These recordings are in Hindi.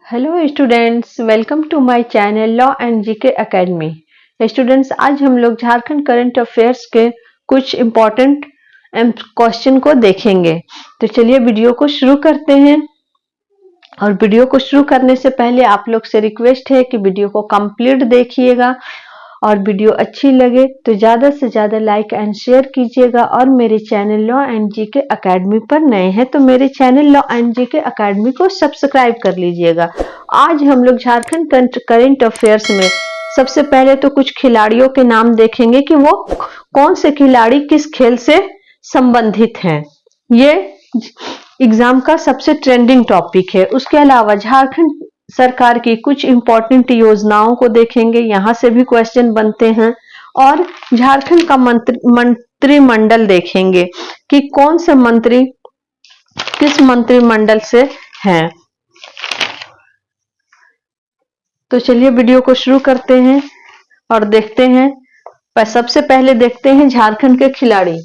Hello students, welcome to my channel law and GK academy. Students, आज हम लोग झारखंड करंट अफेयर्स के कुछ इम्पोर्टेंट क्वेश्चन को देखेंगे। तो चलिए वीडियो को शुरू करते हैं। और वीडियो को शुरू करने से पहले आप लोग से रिक्वेस्ट है कि वीडियो को कंप्लीट देखिएगा और वीडियो अच्छी लगे तो ज्यादा से ज्यादा लाइक एंड शेयर कीजिएगा। और मेरे channel law and GK academy पर नए हैं तो मेरे channel law and GK academy को सब्सक्राइब कर लीजिएगा। आज हम लोग झारखंड करंट अफेयर्स में सबसे पहले तो कुछ खिलाड़ियों के नाम देखेंगे कि वो कौन से खिलाड़ी किस खेल से संबंधित हैं। ये एग्जाम का सबसे ट्रेंडिंग टॉपिक है। उसके अलावा झारखंड सरकार की कुछ इंपॉर्टेंट योजनाओं को देखेंगे, यहां से भी क्वेश्चन बनते हैं। और झारखंड का मंत्रिमंडल देखेंगे कि कौन से मंत्री किस मंत्रिमंडल से हैं। तो चलिए वीडियो को शुरू करते हैं और देखते हैं। पर सबसे पहले देखते हैं झारखंड के खिलाड़ी।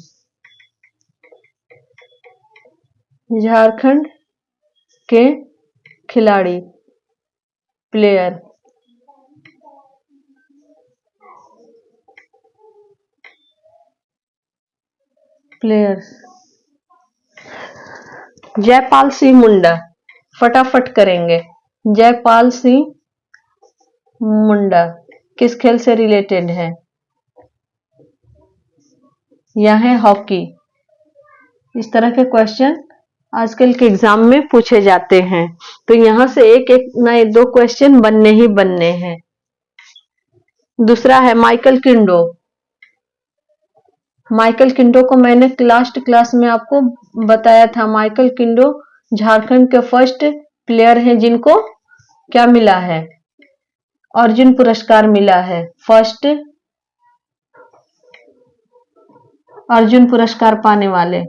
झारखंड के खिलाड़ी प्लेयर्स जयपाल सिंह मुंडा, फटाफट करेंगे। जयपाल सिंह मुंडा किस खेल से रिलेटेड है? यह है हॉकी। इस तरह के क्वेश्चन आजकल के एग्जाम में पूछे जाते हैं, तो यहां से एक एक नए दो क्वेश्चन बनने ही बनने हैं। दूसरा है माइकल किंडो। माइकल किंडो को मैंने लास्ट क्लास में आपको बताया था। माइकल किंडो झारखंड के फर्स्ट प्लेयर हैं जिनको क्या मिला है? अर्जुन पुरस्कार मिला है। फर्स्ट अर्जुन पुरस्कार पाने वाले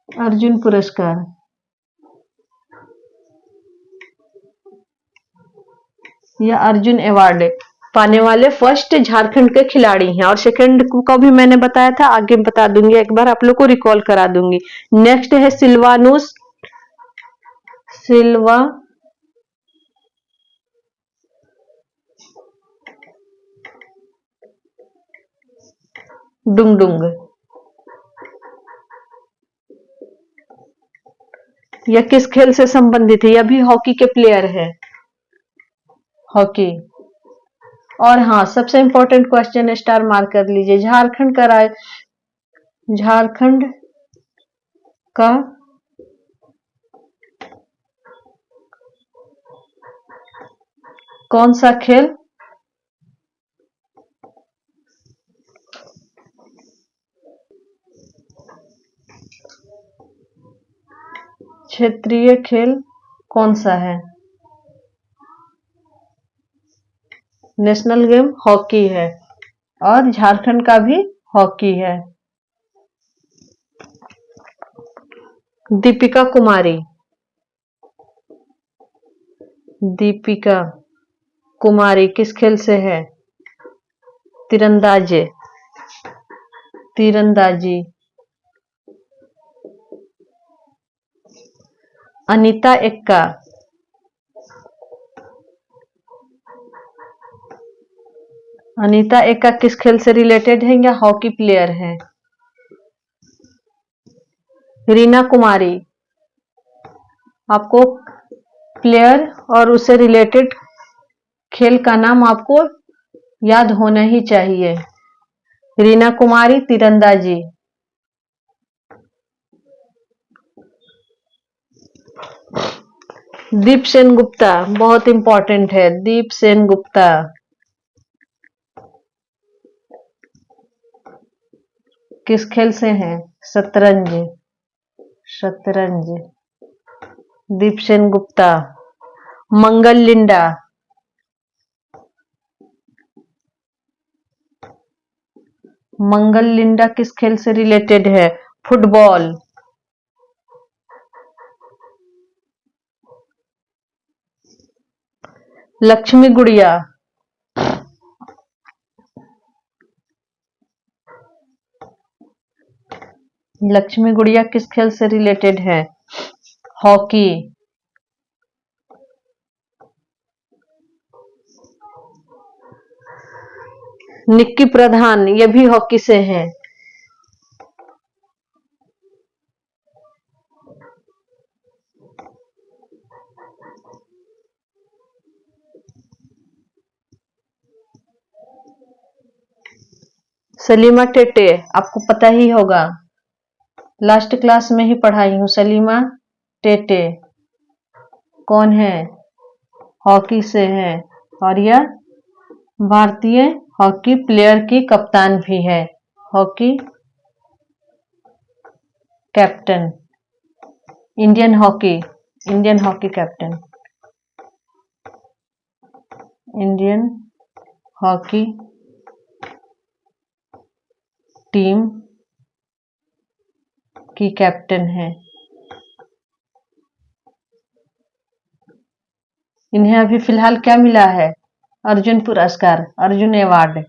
अर्जुन पुरस्कार या अर्जुन अवार्ड पाने वाले फर्स्ट झारखंड के खिलाड़ी हैं। और सेकंड को भी मैंने बताया था, आगे बता दूंगी, एक बार आप लोग को रिकॉल करा दूंगी। नेक्स्ट है सिल्वानुस सिल्वा डुंगडुंग। यह किस खेल से संबंधित है? यह भी हॉकी के प्लेयर है। हॉकी। और हाँ, सबसे इंपॉर्टेंट क्वेश्चन स्टार मार्क कर लीजिए। झारखंड का कौन सा खेल क्षेत्रीय खेल कौन सा है? नेशनल गेम हॉकी है और झारखंड का भी हॉकी है। दीपिका कुमारी किस खेल से है? तीरंदाजी। अनीता एक्का किस खेल से रिलेटेड है या हॉकी प्लेयर है? रीना कुमारी। आपको प्लेयर और उससे रिलेटेड खेल का नाम आपको याद होना ही चाहिए। रीना कुमारी तीरंदाजी। दीप सेन गुप्ता बहुत इंपॉर्टेंट है। दीप सेन गुप्ता किस खेल से हैं? शतरंज। दीप सेन गुप्ता। मंगल लिंडा किस खेल से रिलेटेड है? फुटबॉल। लक्ष्मी गुड़िया किस खेल से रिलेटेड है? हॉकी। निक्की प्रधान, ये भी हॉकी से हैं। सलीमा टेटे, आपको पता ही होगा, लास्ट क्लास में ही पढ़ाई हूँ। सलीमा टेटे कौन है? हॉकी से है, और यह भारतीय हॉकी प्लेयर की कप्तान भी है। Hockey captain, Indian hockey captain, Indian hockey team की कैप्टन है। इन्हें अभी फिलहाल क्या मिला है? अर्जुन पुरस्कार, अर्जुन अवार्ड।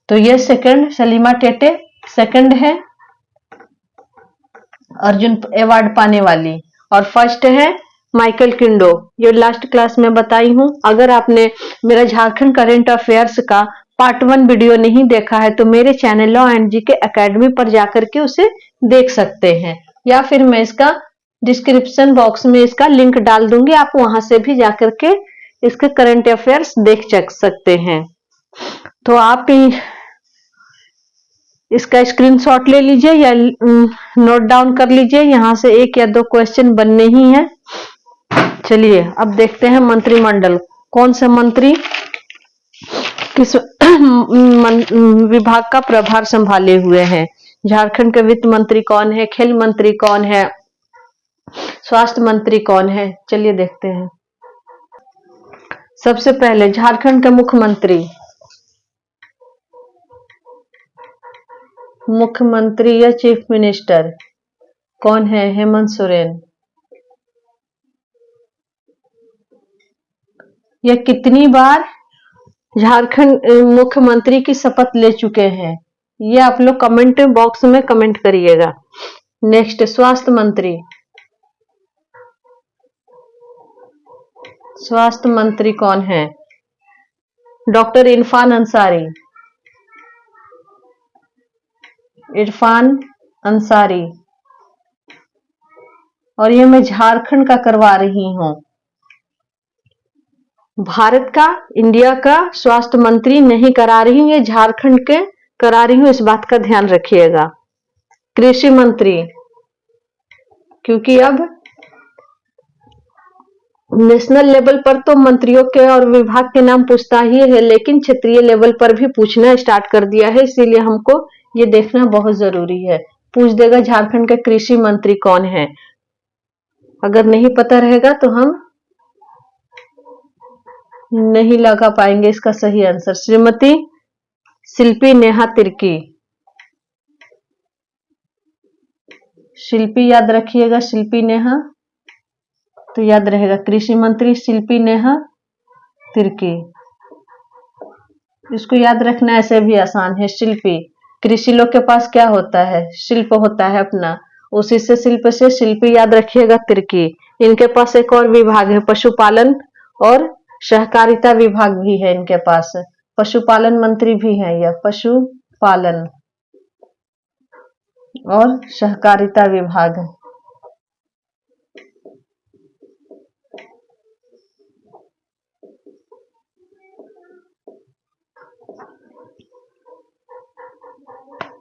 तो ये सेकंड, सलीमा टेटे सेकंड है अर्जुन अवार्ड पाने वाली, और फर्स्ट है माइकल किंडो। ये लास्ट क्लास में बताई हूँ। अगर आपने मेरा झारखंड करंट अफेयर्स का पार्ट 1 वीडियो नहीं देखा है तो मेरे channel law and GK academy पर जाकर के उसे देख सकते हैं, या फिर मैं इसका डिस्क्रिप्शन बॉक्स में इसका लिंक डाल दूंगी, आप वहां से भी जाकर के इसके करंट अफेयर्स देख सकते हैं। तो आप इसका स्क्रीनशॉट ले लीजिए या नोट डाउन कर लीजिए, यहाँ से 1 या 2 क्वेश्चन बनने ही हैं। चलिए अब देखते हैं मंत्रिमंडल, कौन से मंत्री किस विभाग का प्रभार संभाले हुए हैं। झारखंड के वित्त मंत्री कौन है, खेल मंत्री कौन है, स्वास्थ्य मंत्री कौन है, चलिए देखते हैं। सबसे पहले झारखंड के मुख्यमंत्री या चीफ मिनिस्टर कौन है? हेमंत सोरेन। यह कितनी बार झारखंड मुख्यमंत्री की शपथ ले चुके हैं, ये आप लोग कमेंट बॉक्स में कमेंट करिएगा। नेक्स्ट, स्वास्थ्य मंत्री कौन है? डॉक्टर इरफान अंसारी। और ये मैं झारखंड का करवा रही हूं, भारत का, इंडिया का स्वास्थ्य मंत्री नहीं करा रही हूं, ये झारखंड के करा रही हूं, इस बात का ध्यान रखिएगा। कृषि मंत्री, क्योंकि अब नेशनल लेवल पर तो मंत्रियों के और विभाग के नाम पूछता ही है, लेकिन क्षेत्रीय लेवल पर भी पूछना स्टार्ट कर दिया है, इसीलिए हमको ये देखना बहुत जरूरी है। पूछ देगा झारखंड के कृषि मंत्री कौन है, अगर नहीं पता रहेगा तो हम नहीं लगा पाएंगे इसका सही आंसर। श्रीमती शिल्पी नेहा तिर्की, शिल्पी याद रखिएगा, शिल्पी नेहा, तो याद रहेगा कृषि मंत्री शिल्पी नेहा तिर्की। इसको याद रखना ऐसे भी आसान है। शिल्पी, कृषि लोग के पास क्या होता है? शिल्प होता है अपना, उसी से शिल्प से शिल्पी याद रखिएगा तिर्की। इनके पास एक और विभाग है, पशुपालन और सहकारिता विभाग भी है इनके पास, पशुपालन मंत्री भी है यह, पशुपालन और सहकारिता विभाग।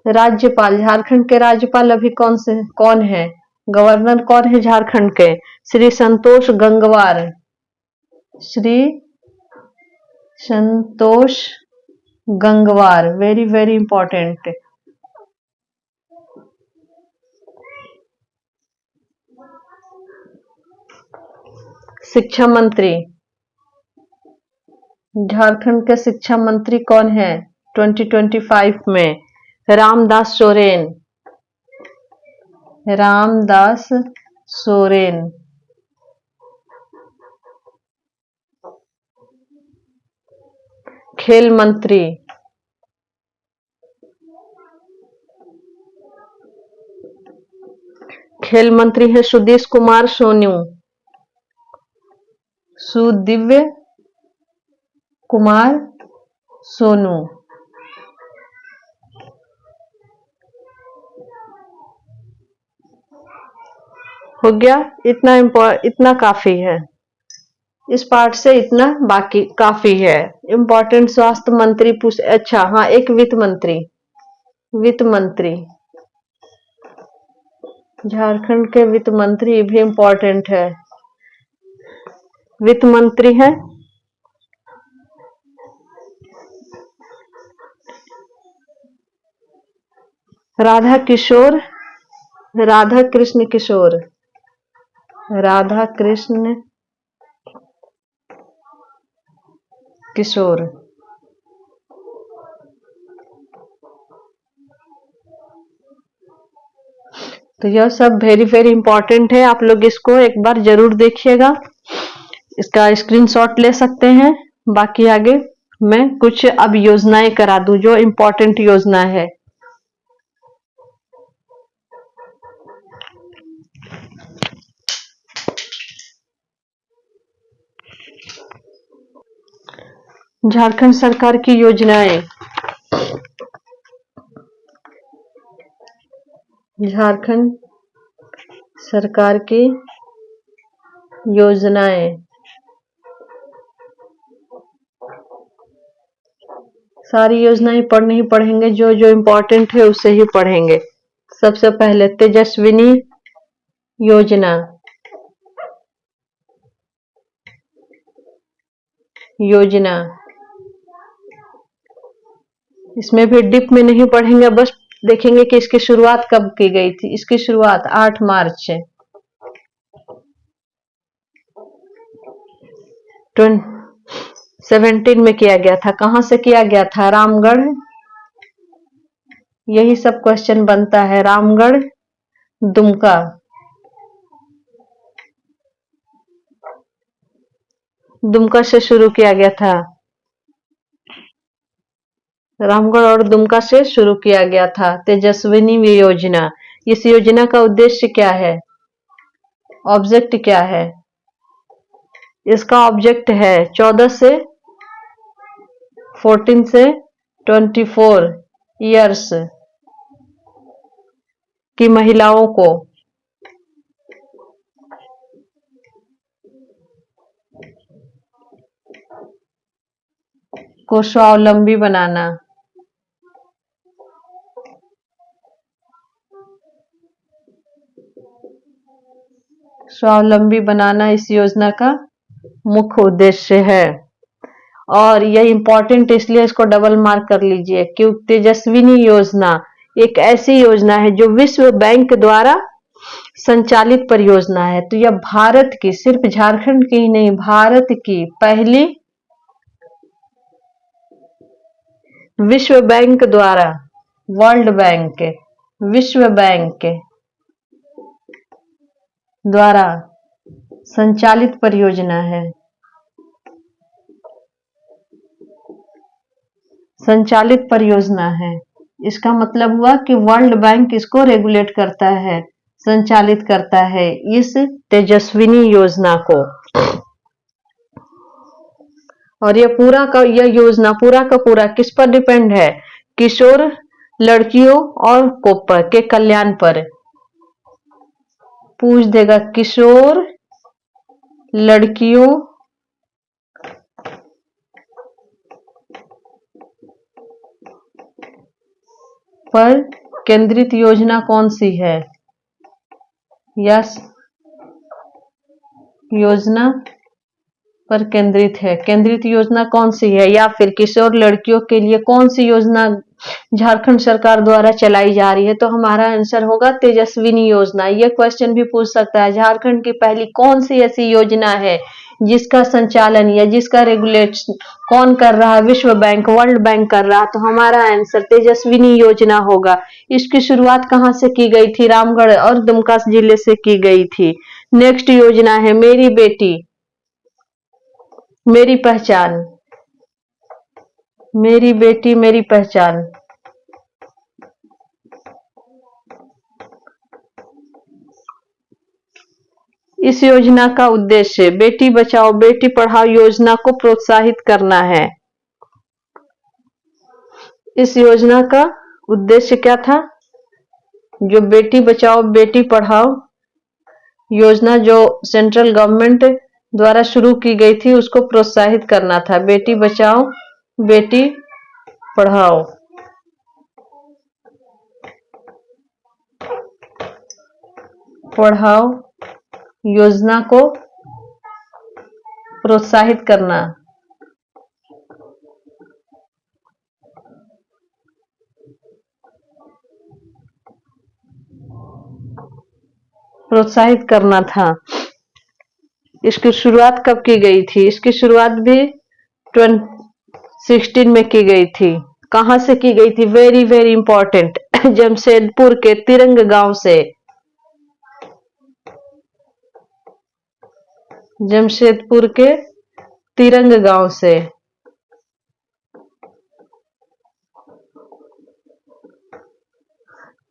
राज्यपाल, झारखंड के राज्यपाल अभी कौन है? गवर्नर कौन है झारखंड के? Shri Santosh Gangwar, Shri Santosh Gangwar, very very important. शिक्षा मंत्री, झारखंड के शिक्षा मंत्री कौन है 2025 में? रामदास सोरेन। खेल मंत्री, खेल मंत्री है सुदेश कुमार सोनू, सुदिव्य कुमार सोनू। हो गया, इतना काफी है। इस पार्ट से इतना बाकी काफी है। इम्पोर्टेंट स्वास्थ्य मंत्री पूछ, अच्छा हाँ, एक वित्त मंत्री, वित्त मंत्री झारखंड के वित्त मंत्री भी इम्पोर्टेंट है। वित्त मंत्री है राधा किशोर, राधा कृष्ण किशोर, राधा कृष्ण किशोर। तो यह सब वेरी वेरी इंपॉर्टेंट है, आप लोग इसको एक बार जरूर देखिएगा। इसका स्क्रीनशॉट ले सकते हैं। बाकी आगे मैं कुछ अब योजनाएं करा दूं जो इम्पोर्टेंट योजना है। झारखंड सरकार की योजनाएं, झारखंड सरकार की योजनाएं, सारी योजनाएं नहीं पढ़ेंगे, जो जो इम्पोर्टेंट है उसे ही पढ़ेंगे। सबसे पहले तेजस्विनी योजना, योजना इसमें भी डीप में नहीं पढ़ेंगे, बस देखेंगे कि इसकी शुरुआत कब की गई थी। इसकी शुरुआत 8 मार्च 2017 में किया गया था। कहां से किया गया था? रामगढ़। यही सब क्वेश्चन बनता है। रामगढ़, दुमका, दुमका से शुरू किया गया था। रामगढ़ और दुमका से शुरू किया गया था तेजस्विनी योजना। इस योजना का उद्देश्य क्या है? ऑब्जेक्ट क्या है? इसका ऑब्जेक्ट है 14 से 24 ईयर्स की महिलाओं को स्वावलंबी बनाना। स्वावलंबी बनाना इस योजना का मुख्य उद्देश्य है। और यह इंपॉर्टेंट इसलिए इसको डबल मार्क कर लीजिए क्योंकि तेजस्विनी योजना एक ऐसी योजना है जो विश्व बैंक द्वारा संचालित परियोजना है। तो यह भारत की, सिर्फ झारखंड की ही नहीं, भारत की पहली विश्व बैंक द्वारा, वर्ल्ड बैंक, विश्व बैंक द्वारा संचालित परियोजना है। संचालित परियोजना है, इसका मतलब हुआ कि वर्ल्ड बैंक इसको रेगुलेट करता है, संचालित करता है इस तेजस्विनी योजना को। और यह योजना पूरा का पूरा किस पर डिपेंड है? किशोर लड़कियों और कोपर के कल्याण पर। पूछ देगा किशोर लड़कियों पर केंद्रित योजना कौन सी है? यस, योजना पर केंद्रित है। केंद्रित योजना कौन सी है? या फिर किशोर लड़कियों के लिए कौन सी योजना झारखंड सरकार द्वारा चलाई जा रही है? तो हमारा आंसर होगा तेजस्विनी योजना। यह क्वेश्चन भी पूछ सकता है, झारखंड की पहली कौन सी ऐसी योजना है जिसका संचालन या जिसका रेगुलेशन कौन कर रहा है? विश्व बैंक, वर्ल्ड बैंक कर रहा। तो हमारा आंसर तेजस्विनी योजना होगा। इसकी शुरुआत कहां से की गई थी? रामगढ़ और दुमका जिले से की गई थी। नेक्स्ट योजना है मेरी बेटी मेरी पहचान, मेरी बेटी मेरी पहचान। इस योजना का उद्देश्य बेटी बचाओ बेटी पढ़ाओ योजना को प्रोत्साहित करना है। इस योजना का उद्देश्य क्या था? जो बेटी बचाओ बेटी पढ़ाओ योजना जो सेंट्रल गवर्नमेंट द्वारा शुरू की गई थी उसको प्रोत्साहित करना था। बेटी बचाओ बेटी पढ़ाओ योजना को प्रोत्साहित करना। था। इसकी शुरुआत कब की गई थी? इसकी शुरुआत भी 2016 में की गई थी। कहां से की गई थी? वेरी वेरी इंपॉर्टेंट, जमशेदपुर के तिरंग गांव से। जमशेदपुर के तिरंग गांव से।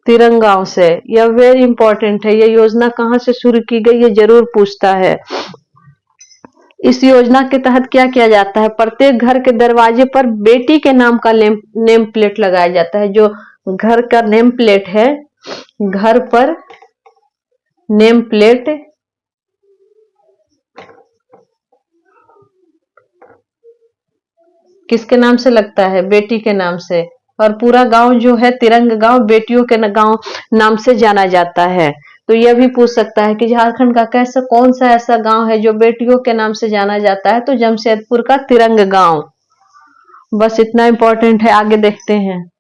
तिरंगाओं से। यह वेरी इंपॉर्टेंट है। यह योजना कहां से शुरू की गई ये जरूर पूछता है। इस योजना के तहत क्या किया जाता है? प्रत्येक घर के दरवाजे पर बेटी के नाम का नेम प्लेट लगाया जाता है। जो घर का नेम प्लेट है, घर पर नेम प्लेट किसके नाम से लगता है? बेटी के नाम से। और पूरा गांव जो है तिरंग गांव बेटियों के गांव नाम से जाना जाता है। तो यह भी पूछ सकता है कि झारखंड का कौन सा ऐसा गांव है जो बेटियों के नाम से जाना जाता है? तो जमशेदपुर का तिरंग गांव। बस इतना इंपॉर्टेंट है। आगे देखते हैं।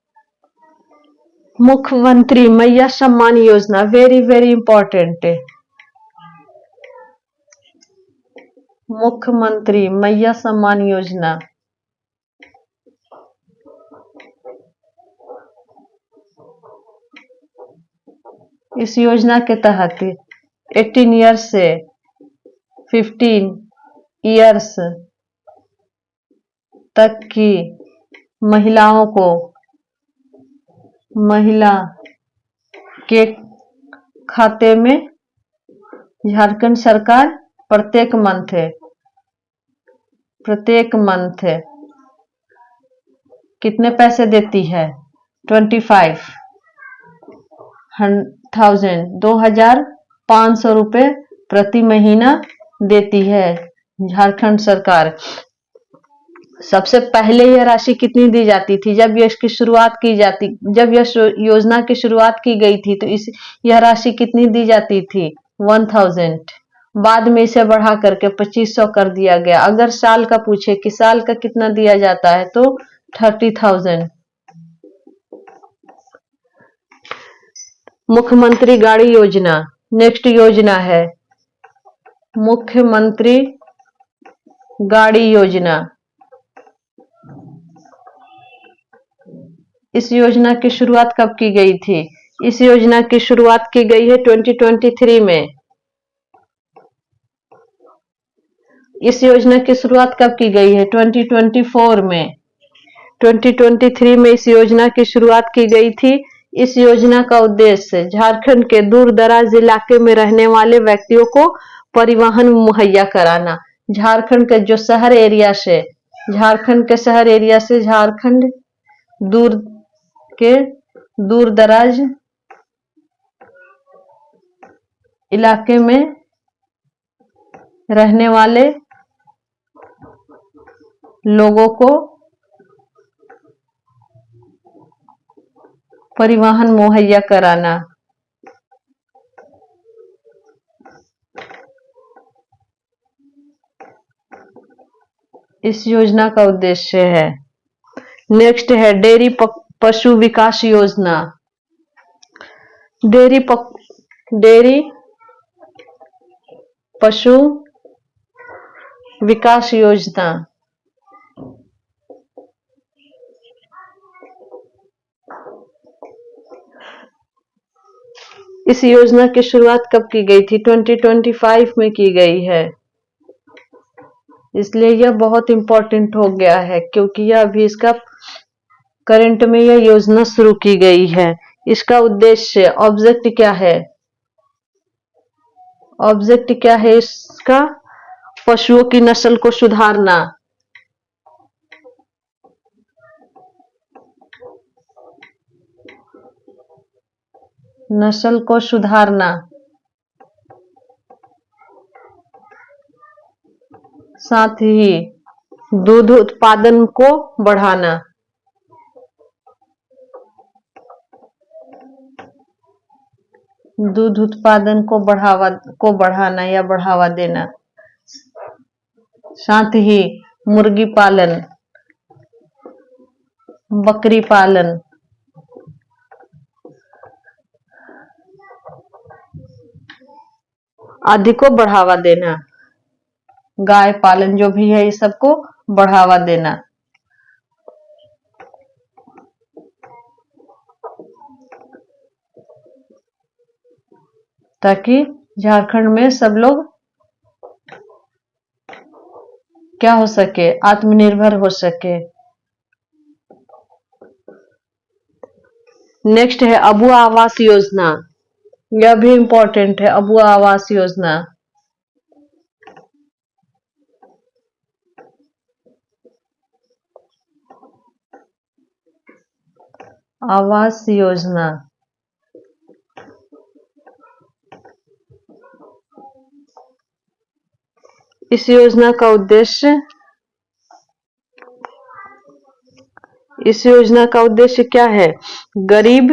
मुख्यमंत्री मैया Samman Yojana, very very important है। मुख्यमंत्री मैया सम्मान योजना। इस योजना के तहत 18 ईयर्स से 15 ईयर्स तक की महिलाओं को महिला के खाते में झारखंड सरकार प्रत्येक मंथ कितने पैसे देती है? 25,000 रुपए प्रति महीना देती है झारखंड सरकार। सबसे पहले यह राशि कितनी दी जाती थी? जब यह योजना की शुरुआत की गई थी तो यह राशि कितनी दी जाती थी? 1000। बाद में इसे बढ़ा करके 2500 कर दिया गया। अगर साल का पूछे कि साल का कितना दिया जाता है तो 30,000। मुख्यमंत्री गाड़ी योजना नेक्स्ट योजना है। मुख्यमंत्री गाड़ी योजना। इस योजना की शुरुआत कब की गई थी? इस योजना की शुरुआत की गई है 2023 में। इस योजना की शुरुआत कब की गई है? 2024 में। 2023 में इस योजना की शुरुआत की गई थी। इस योजना का उद्देश्य झारखंड के दूर दराज इलाके में रहने वाले व्यक्तियों को परिवहन मुहैया कराना। झारखंड के जो शहर एरिया से झारखंड दूर दराज इलाके में रहने वाले लोगों को परिवहन मुहैया कराना। इस योजना का उद्देश्य है। नेक्स्ट है डेयरी पशु विकास योजना। डेयरी पशु विकास योजना। इस योजना की शुरुआत कब की गई थी? 2025 में की गई है। इसलिए यह बहुत इंपॉर्टेंट हो गया है क्योंकि यह अभी इसका करंट में यह योजना शुरू की गई है। इसका उद्देश्य ऑब्जेक्ट क्या है? ऑब्जेक्ट क्या है इसका? पशुओं की नस्ल को सुधारना। नस्ल को सुधारना। साथ ही दूध उत्पादन को बढ़ाना। दूध उत्पादन को बढ़ाना या बढ़ावा देना। साथ ही मुर्गी पालन, बकरी पालन, आदि को बढ़ावा देना। गाय पालन जो भी है, इस सबको बढ़ावा देना। ताकि झारखंड में सब लोग क्या हो सके? आत्मनिर्भर हो सके। नेक्स्ट है अबुआ आवास योजना। यह भी इंपॉर्टेंट है, अबुआ आवास योजना। आवास योजना इस योजना का उद्देश्य क्या है? गरीब,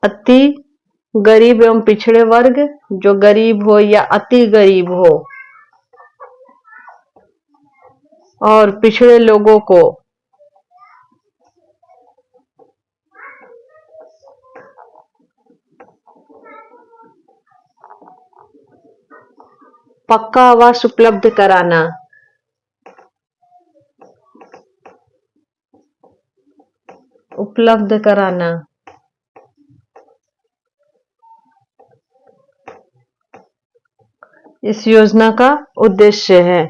अति गरीब एवं पिछड़े वर्ग, जो गरीब हो या अति गरीब हो, और पिछड़े लोगों को पक्का आवास उपलब्ध कराना। इस योजना का उद्देश्य है।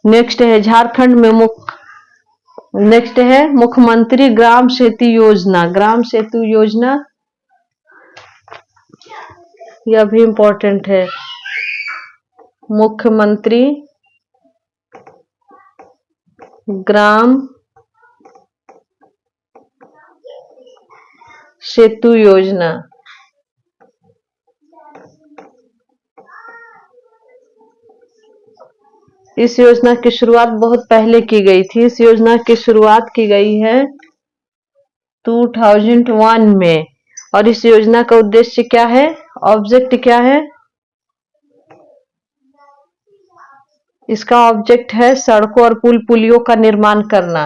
नेक्स्ट है झारखंड में मुख्यमंत्री ग्राम सेतु योजना। ग्राम सेतु योजना यह भी इंपॉर्टेंट है। मुख्यमंत्री ग्राम सेतु योजना। इस योजना की शुरुआत बहुत पहले की गई थी। इस योजना की शुरुआत की गई है 2001 में। और इस योजना का उद्देश्य क्या है? ऑब्जेक्ट क्या है? इसका ऑब्जेक्ट है सड़कों और पुल पुलियों का निर्माण करना।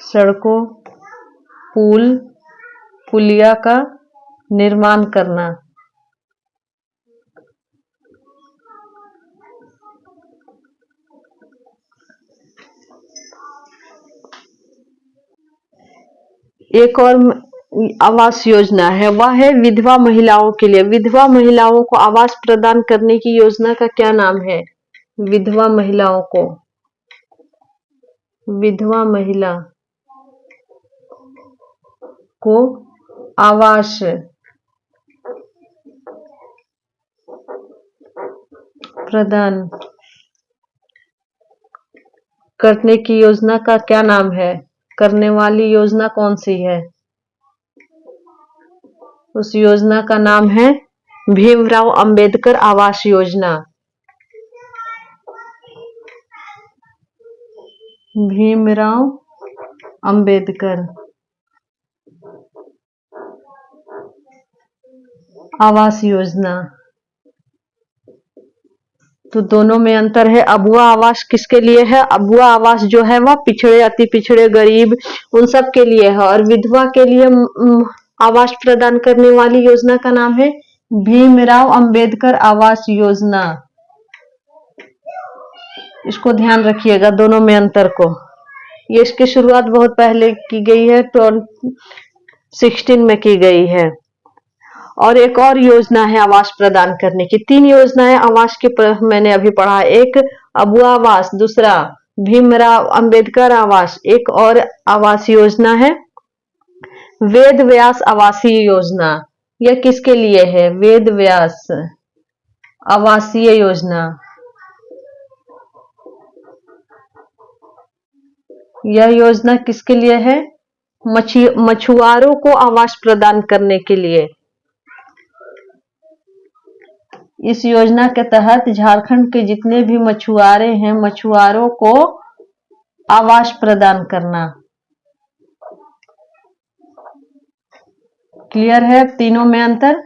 सड़कों, पुल पुलिया का निर्माण करना। एक और आवास योजना है, वह है विधवा महिलाओं के लिए। विधवा महिलाओं को आवास प्रदान करने की योजना का क्या नाम है? विधवा महिला को आवास प्रदान करने की योजना का क्या नाम है? करने वाली योजना कौन सी है? उस योजना का नाम है भीमराव अंबेडकर आवास योजना। भीमराव अंबेडकर आवास योजना। तो दोनों में अंतर है। अबुआ आवास किसके लिए है? अबुआ आवास जो है वह पिछड़े, अति पिछड़े, गरीब, उन सब के लिए है। और विधवा के लिए आवास प्रदान करने वाली योजना का नाम है भीमराव अंबेडकर आवास योजना। इसको ध्यान रखिएगा, दोनों में अंतर को। ये इसकी शुरुआत बहुत पहले की गई है, 2016 में की गई है। और एक और योजना है आवास प्रदान करने की। 3 योजनाएं आवास के मैंने अभी पढ़ा। एक अबुआ आवास, दूसरा भीमराव अंबेडकर आवास, एक और आवास योजना है वेद व्यास आवासीय योजना, यह किसके लिए है? वेद व्यास आवासीय योजना, यह योजना किसके लिए है? मछुआरों को आवास प्रदान करने के लिए। इस योजना के तहत झारखंड के जितने भी मछुआरे हैं, मछुआरों को आवास प्रदान करना। क्लियर है तीनों में अंतर?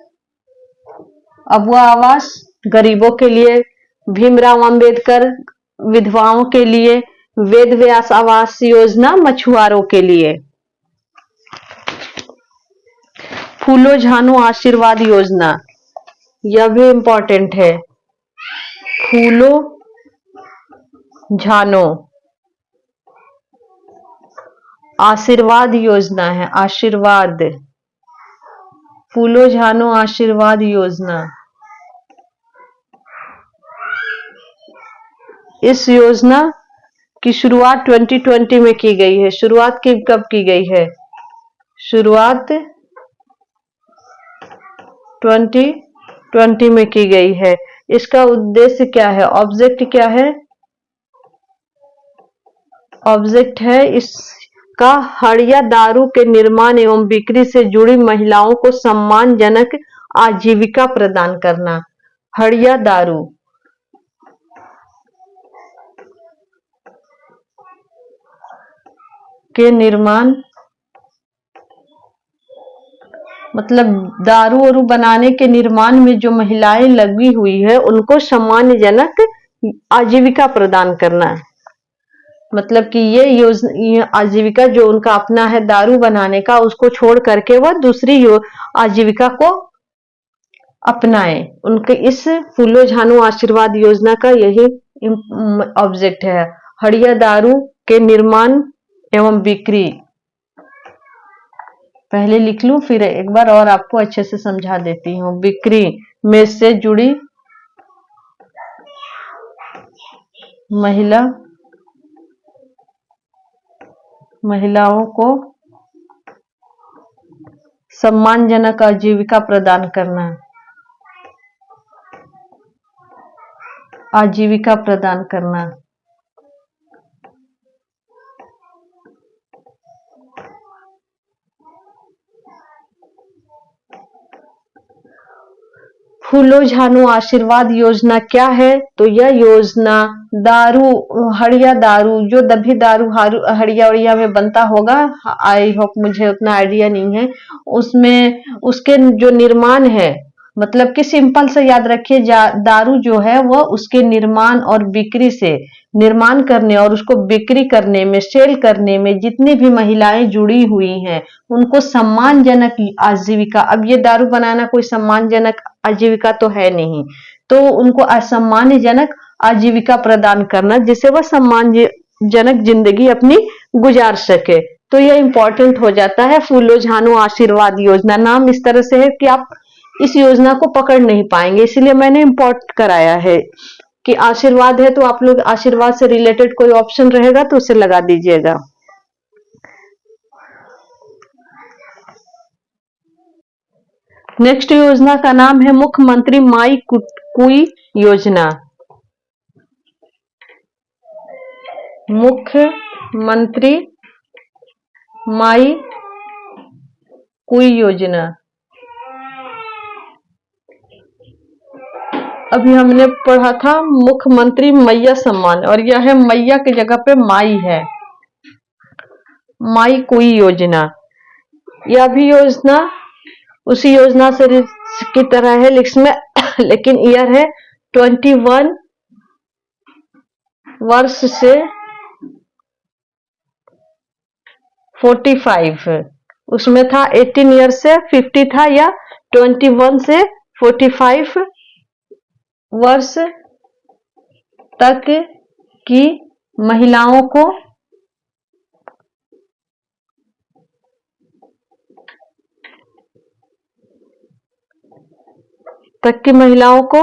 अब वह आवास गरीबों के लिए, भीमराव अंबेडकर विधवाओं के लिए, वेद व्यास आवास योजना मछुआरों के लिए। फूलो झानो आशीर्वाद योजना, यह भी इंपॉर्टेंट है। फूलो झानो आशीर्वाद योजना है, आशीर्वाद, फूलो झानो आशीर्वाद योजना। इस योजना की शुरुआत 2020 में की गई है। शुरुआत कब की गई है? शुरुआत 2020 में की गई है। इसका उद्देश्य क्या है? ऑब्जेक्ट क्या है? ऑब्जेक्ट है इसका हड़िया दारू के निर्माण एवं बिक्री से जुड़ी महिलाओं को सम्मानजनक आजीविका प्रदान करना। हड़िया दारू के निर्माण मतलब दारू वारू बनाने के निर्माण में जो महिलाएं लगी हुई है उनको सम्मानजनक आजीविका प्रदान करना है। मतलब कि ये आजीविका जो उनका अपना है दारू बनाने का, उसको छोड़ करके वह दूसरी आजीविका को अपनाए। उनके इस फूलो झानो आशीर्वाद योजना का यही ऑब्जेक्ट है, हड़िया दारू के निर्माण एवं बिक्री। पहले लिख लूं, फिर एक बार और आपको अच्छे से समझा देती हूँ। बिक्री में से जुड़ी महिलाओं को सम्मानजनक आजीविका प्रदान करना। आजीविका प्रदान करना। फूलो झानो आशीर्वाद योजना क्या है? तो यह योजना दारू, हड़िया दारू, जो दभी दारू हड़िया उड़िया में बनता होगा, आई होप, मुझे उतना आइडिया नहीं है, उसमें उसके जो निर्माण है, मतलब कि सिंपल से याद रखिए, दारू जो है वह उसके निर्माण और बिक्री से, निर्माण करने और उसको बिक्री करने में, सेल करने में जितनी भी महिलाएं जुड़ी हुई हैं उनको सम्मानजनक आजीविका। अब ये दारू बनाना कोई सम्मानजनक आजीविका तो है नहीं, तो उनको असम्मानजनक आजीविका प्रदान करना जिससे वह सम्मानजनक जिंदगी अपनी गुजार सके। तो यह इंपॉर्टेंट हो जाता है। फूलो झानो आशीर्वाद योजना नाम इस तरह से है कि आप इस योजना को पकड़ नहीं पाएंगे, इसलिए मैंने इंपोर्ट कराया है कि आशीर्वाद है, तो आप लोग आशीर्वाद से रिलेटेड कोई ऑप्शन रहेगा तो उसे लगा दीजिएगा। नेक्स्ट योजना का नाम है मुख्यमंत्री माई कुई योजना। मुख्यमंत्री माई कुई योजना। अभी हमने पढ़ा था मुख्यमंत्री मैया सम्मान, और यह है मैया की जगह पे माई है, माई कुई योजना। यह भी योजना उसी योजना से की तरह है इसमें, लेकिन ईयर है 21 वर्ष से 45। उसमें था 18 ईयर से 50 था, या 21 से 45 वर्ष तक की महिलाओं को तक की महिलाओं को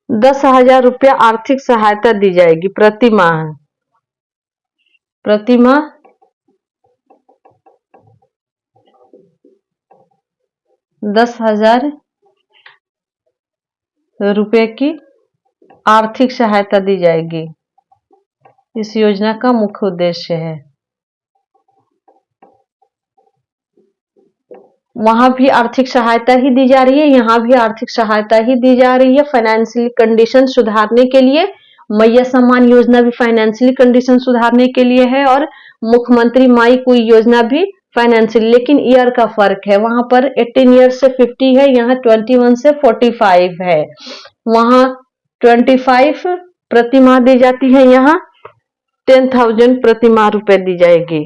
10,000 रुपया आर्थिक सहायता दी जाएगी प्रति माह। प्रति माह 10,000 रुपए की आर्थिक सहायता दी जाएगी। इस योजना का मुख्य उद्देश्य है। वहां भी आर्थिक सहायता ही दी जा रही है, यहाँ भी आर्थिक सहायता ही दी जा रही है फाइनेंशियल कंडीशन सुधारने के लिए। मैया सम्मान योजना भी फाइनेंशियल कंडीशन सुधारने के लिए है और मुख्यमंत्री माई कोई योजना भी फाइनेंशियल, लेकिन ईयर का फर्क है। वहां पर 18 ईयर से 50 है, यहाँ 21 से 45 है। वहां 25 प्रति माह दी जाती है, यहाँ 10,000 प्रति माह रुपए दी जाएगी।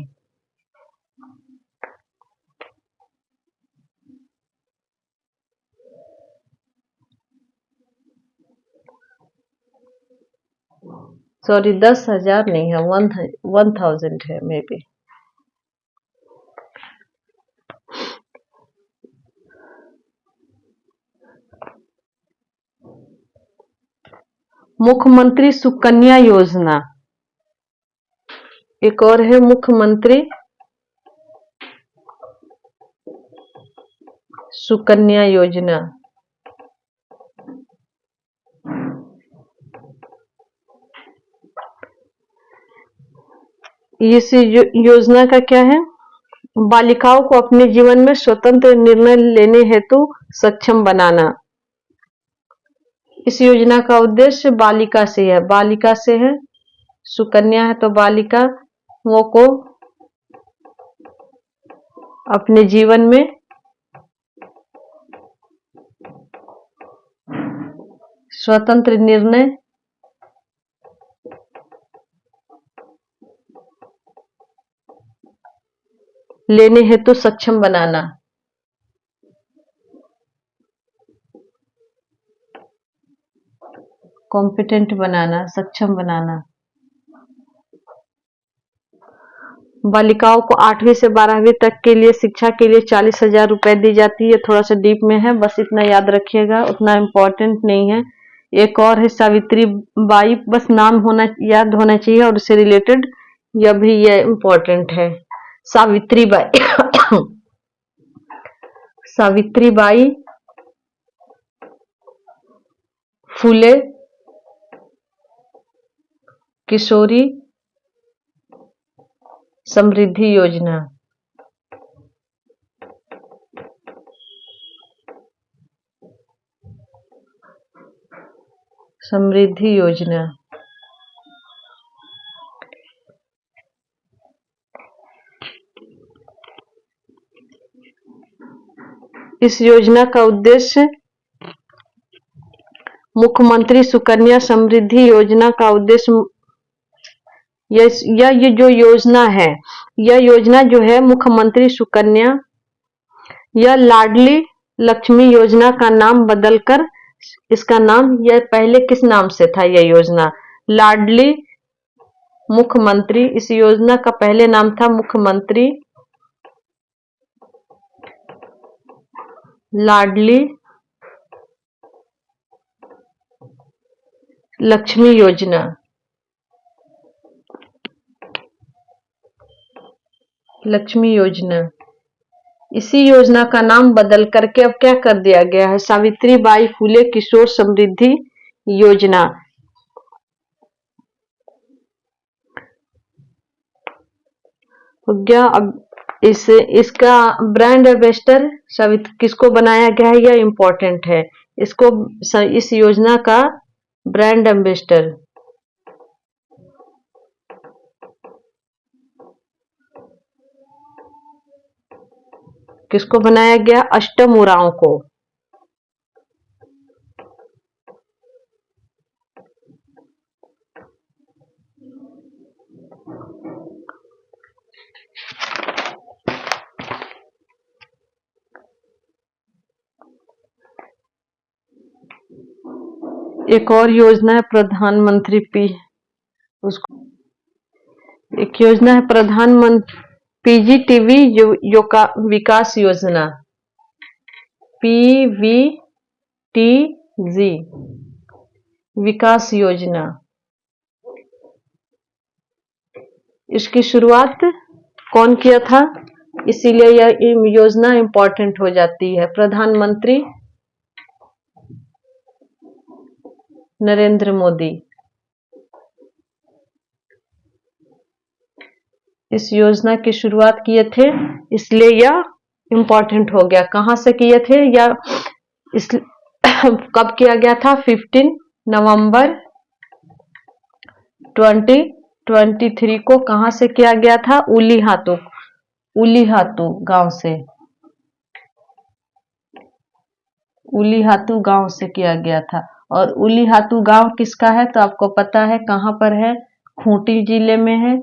सॉरी 10,000 नहीं है, 1,000 है मे बी। मुख्यमंत्री सुकन्या योजना, एक और है मुख्यमंत्री सुकन्या योजना। इस योजना का क्या है? बालिकाओं को अपने जीवन में स्वतंत्र निर्णय लेने हेतु सक्षम बनाना। इस योजना का उद्देश्य बालिका से है, बालिका से है, सुकन्या है तो बालिका वो को अपने जीवन में स्वतंत्र निर्णय लेने हेतु सक्षम बनाना। कॉम्पिटेंट बनाना, सक्षम बनाना। बालिकाओं को 8वीं से 12वीं तक के लिए शिक्षा के लिए 40,000 रुपए दी जाती है। थोड़ा सा डीप में है, बस इतना याद रखिएगा, उतना इम्पोर्टेंट नहीं है। एक और है सावित्री बाई, बस नाम होना याद होना चाहिए और उससे रिलेटेड यह भी यह इम्पोर्टेंट है। सावित्री बाई सावित्री बाई फुले किशोरी समृद्धि योजना। समृद्धि योजना इस योजना का उद्देश्य मुख्यमंत्री सुकन्या समृद्धि योजना का उद्देश्य ये जो योजना है, यह योजना जो है मुख्यमंत्री सुकन्या, यह लाडली लक्ष्मी योजना का नाम बदलकर इसका नाम, यह पहले किस नाम से था यह योजना? लाडली मुख्यमंत्री। इस योजना का पहले नाम था मुख्यमंत्री लाडली लक्ष्मी योजना। लक्ष्मी योजना, इसी योजना का नाम बदल करके अब क्या कर दिया गया है? सावित्री बाई फुले किशोर समृद्धि योजना। हो गया। अब इसका ब्रांड एम्बेसडर किसको बनाया गया है, यह इंपॉर्टेंट है। इसको इस योजना का ब्रांड एम्बेसडर किसको बनाया गया? अष्टम उरांव को। एक और योजना है प्रधानमंत्री उसको एक योजना है प्रधानमंत्री पीजीटीवी विकास योजना, पीवीटीजी विकास योजना। इसकी शुरुआत कौन किया था? इसीलिए यह योजना इंपॉर्टेंट हो जाती है। प्रधानमंत्री नरेंद्र मोदी इस योजना की शुरुआत किए थे, इसलिए यह इम्पोर्टेंट हो गया। कहाँ से किए थे या इस कब किया गया था? 15 नवंबर 2023 को कहाँ से किया गया था? उलीहातू गांव से, उलीहातू गांव से किया गया था। और उलीहातू गांव किसका है? तो आपको पता है कहाँ पर है? खूंटी जिले में है।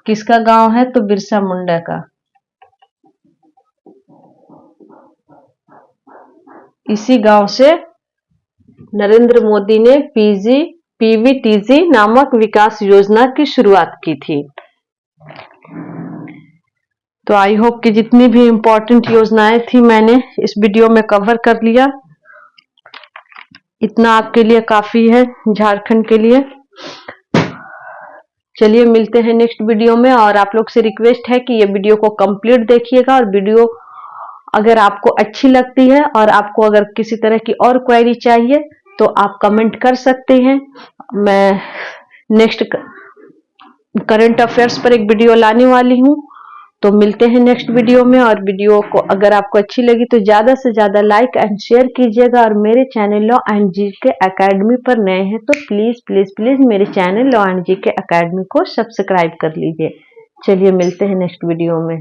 किसका गांव है? तो बिरसा मुंडा का। इसी गांव से नरेंद्र मोदी ने पीवीटीजी नामक विकास योजना की शुरुआत की थी। तो आई होप कि जितनी भी इम्पोर्टेंट योजनाएं थी मैंने इस वीडियो में कवर कर लिया। इतना आपके लिए काफी है झारखंड के लिए। चलिए मिलते हैं नेक्स्ट वीडियो में। और आप लोग से रिक्वेस्ट है कि ये वीडियो को कंप्लीट देखिएगा, और वीडियो अगर आपको अच्छी लगती है और आपको अगर किसी तरह की और क्वेरी चाहिए तो आप कमेंट कर सकते हैं। मैं नेक्स्ट करंट अफेयर्स पर एक वीडियो लाने वाली हूँ। तो मिलते हैं नेक्स्ट वीडियो में। और वीडियो को अगर आपको अच्छी लगी तो ज्यादा से ज्यादा लाइक एंड शेयर कीजिएगा। और मेरे channel law and GK academy पर नए हैं तो प्लीज प्लीज प्लीज मेरे channel law and GK academy को सब्सक्राइब कर लीजिए। चलिए मिलते हैं नेक्स्ट वीडियो में।